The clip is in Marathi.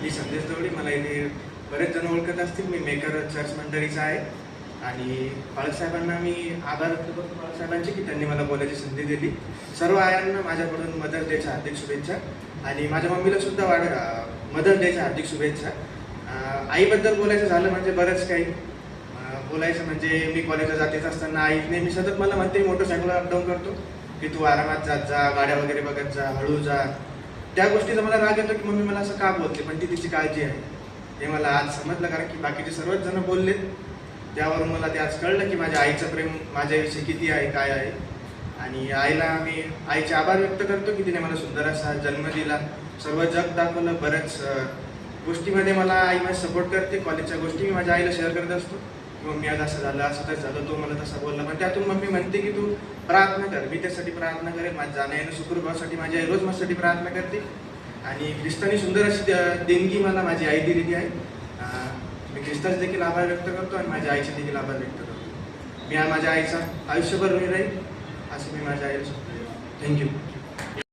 मी संदेश दवडी. मला इथे बरेच जण ओळखत असतील. मी मेकर चर्च मंडळीचा आहे आणि बाळासाहेबांना मी आभार व्यक्त करतो बाळासाहेबांचे की त्यांनी मला बोलायची संधी दिली. सर्व आयांना माझ्याकडून मदर्स डेच्या हार्दिक शुभेच्छा आणि माझ्या मम्मीला सुद्धा मदर्स डेच्या हार्दिक शुभेच्छा. आईबद्दल बोलायचं झालं म्हणजे बरंच काही बोलायचं म्हणजे मी कॉलेजला जातेच असताना आई नेहमी सतत मला म्हणते मोटरसायकलवर अपडाऊन करतो की तू आरामात जात जा, गाड्या वगैरे बघत जा, हळू जा. त्या गोष्टीचा मला राग येतो की मम्मी मला असं का बोलते, पण ती तिची काळजी आहे हे मला आज समजलं. कारण की बाकीचे सर्वच जण बोललेत त्यावरून मला ते आज कळलं की माझ्या आईचं प्रेम माझ्याविषयी किती आहे, काय आहे. आणि आईला मी आईचे आभार व्यक्त करतो की तिने मला सुंदर असा जन्म दिला, सर्व जग दाखवलं. बऱ्याच गोष्टीमध्ये मला आई माझी सपोर्ट करते. कॉलेजच्या गोष्टी मी माझ्या आईला शेअर करत असतो की मम्मी आज असं झालं, असं तर झालं, तो मला तसा बोलला. पण त्यातून मम्मी म्हणते की तू प्रार्थना कर. मी त्यासाठी प्रार्थना करेन. माझ्या जाण्या येणं सुखरूपासाठी माझी आई रोज माझ्यासाठी प्रार्थना करते. आणि ख्रिस्तानी सुंदर अशी देणगी मला माझी आई दिलेली आहे. मी ख्रिस्ताचे देखील आभार व्यक्त करतो आणि माझ्या आईचे देखील आभार व्यक्त करतो. मी माझ्या आईचा आयुष्यभर ऋणी राहील असं मी माझ्या आईला सांगतो. थँक्यू.